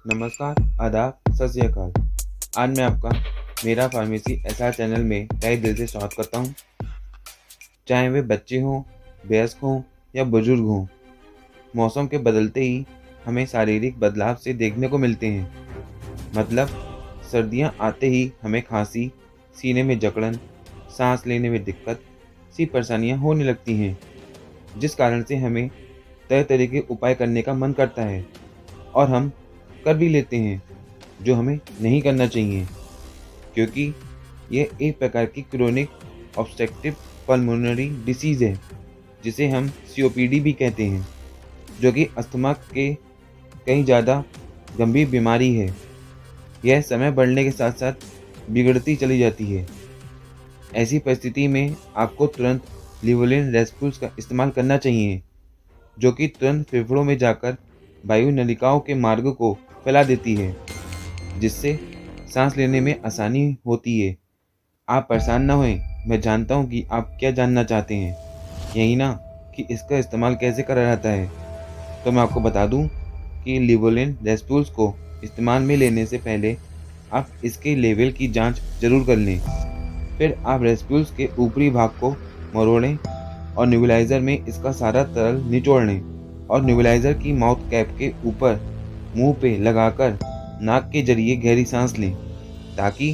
नमस्कार, आदाब, सत श्री अकाल। आज मैं आपका मेरा फार्मेसी एसआर चैनल में तहे दिल से स्वागत करता हूँ। चाहे वे बच्चे हों, वयस्क हों या बुजुर्ग हों, मौसम के बदलते ही हमें शारीरिक बदलाव से देखने को मिलते हैं। मतलब सर्दियाँ आते ही हमें खांसी, सीने में जकड़न, सांस लेने में दिक्कत सी परेशानियाँ होने लगती हैं, जिस कारण से हमें तरह तरह के उपाय करने का मन करता है और हम कर भी लेते हैं, जो हमें नहीं करना चाहिए, क्योंकि ये एक प्रकार की क्रोनिक ऑब्स्ट्रक्टिव पल्मोनरी डिसीज़ है, जिसे हम सीओपीडी भी कहते हैं, जो कि अस्थमा के कहीं ज़्यादा गंभीर बीमारी है। यह समय बढ़ने के साथ साथ बिगड़ती चली जाती है। ऐसी परिस्थिति में आपको तुरंत लिवोलिन रेस्प्यूल्स का इस्तेमाल करना चाहिए, जो कि तुरंत फेफड़ों में जाकर वायु नलिकाओं के मार्ग को फैला देती है, जिससे सांस लेने में आसानी होती है। आप परेशान ना होएं, मैं जानता हूँ कि आप क्या जानना चाहते हैं, यही ना कि इसका इस्तेमाल कैसे करा जाता है। तो मैं आपको बता दूं कि लिवोलिन रेस्प्यूल्स को इस्तेमाल में लेने से पहले आप इसके लेवल की जांच जरूर कर लें। फिर आप रेस्प्यूल्स के ऊपरी भाग को मरोड़ें और न्यूबलाइज़र में इसका सारा तरल निचोड़ लें और न्यूबलाइज़र की माउथ कैप के ऊपर मुंह पे लगाकर नाक के जरिए गहरी सांस लें, ताकि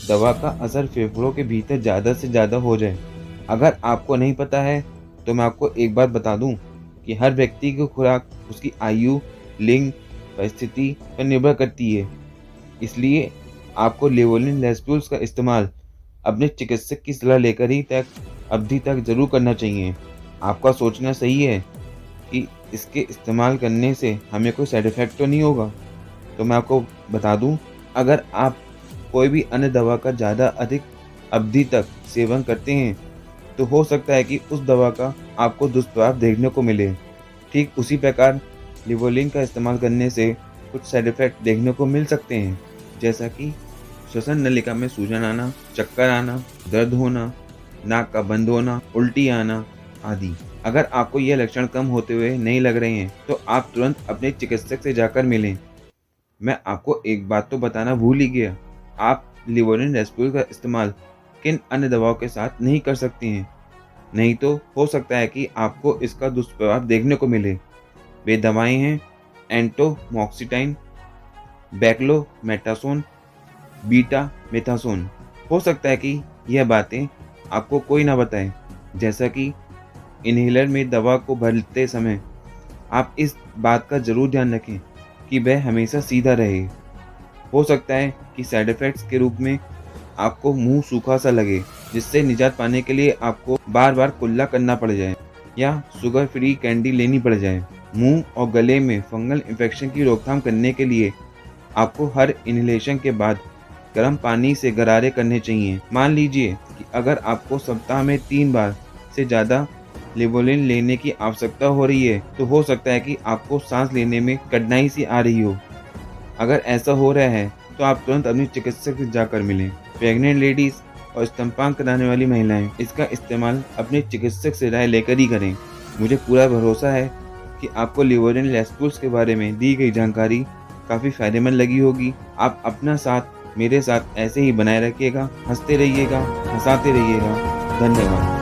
दवा का असर फेफड़ों के भीतर ज़्यादा से ज़्यादा हो जाए। अगर आपको नहीं पता है तो मैं आपको एक बात बता दूं कि हर व्यक्ति की खुराक उसकी आयु, लिंग, परिस्थिति पर निर्भर करती है। इसलिए आपको लिवोलिन रेस्प्यूल्स का इस्तेमाल अपने चिकित्सक की सलाह लेकर ही तक अवधि तक जरूर करना चाहिए। आपका सोचना सही है कि इसके इस्तेमाल करने से हमें कोई साइड इफ़ेक्ट तो नहीं होगा। तो मैं आपको बता दूं, अगर आप कोई भी अन्य दवा का ज़्यादा अधिक अवधि तक सेवन करते हैं तो हो सकता है कि उस दवा का आपको दुष्प्रभाव देखने को मिले। ठीक उसी प्रकार लिवोलिन का इस्तेमाल करने से कुछ साइड इफ़ेक्ट देखने को मिल सकते हैं, जैसा कि श्वसन नलिका में सूजन आना, चक्कर आना, दर्द होना, नाक का बंद होना, उल्टी आना आदि। अगर आपको यह लक्षण कम होते हुए नहीं लग रहे हैं तो आप तुरंत अपने चिकित्सक से जाकर मिलें। मैं आपको एक बात तो बताना भूल ही गया, आप लिवोलिन रेस्प्यूल का इस्तेमाल किन अन्य दवाओं के साथ नहीं कर सकते हैं, नहीं तो हो सकता है कि आपको इसका दुष्प्रभाव देखने को मिले। वे दवाएं हैं एंटोमॉक्सिटाइन, बैक्लोमेटासोन, बीटा मेथासोन। हो सकता है कि यह बातें आपको कोई ना बताए, जैसा कि इन्हेलर में दवा को भरते समय आप इस बात का जरूर ध्यान रखें कि वह हमेशा सीधा रहे। हो सकता है कि साइड इफ़ेक्ट्स के रूप में आपको मुंह सूखा सा लगे, जिससे निजात पाने के लिए आपको बार बार कुल्ला करना पड़ जाए या शुगर फ्री कैंडी लेनी पड़ जाए। मुंह और गले में फंगल इन्फेक्शन की रोकथाम करने के लिए आपको हर इन्हेलेशन के बाद गर्म पानी से गरारे करने चाहिए। मान लीजिए कि अगर आपको सप्ताह में 3 बार से ज़्यादा लिवोलिन लेने की आवश्यकता हो रही है तो हो सकता है कि आपको सांस लेने में कठिनाई सी आ रही हो। अगर ऐसा हो रहा है तो आप तुरंत अपने चिकित्सक से जाकर मिलें। प्रेग्नेंट लेडीज और स्तनपान कराने वाली महिलाएं इसका इस्तेमाल अपने चिकित्सक से राय लेकर ही करें। मुझे पूरा भरोसा है कि आपको लिवोलिन रेस्प्यूल्स के बारे में दी गई जानकारी काफ़ी फायदेमंद लगी होगी। आप अपना साथ मेरे साथ ऐसे ही बनाए रखिएगा, हंसते रहिएगा, हंसाते रहिएगा। धन्यवाद।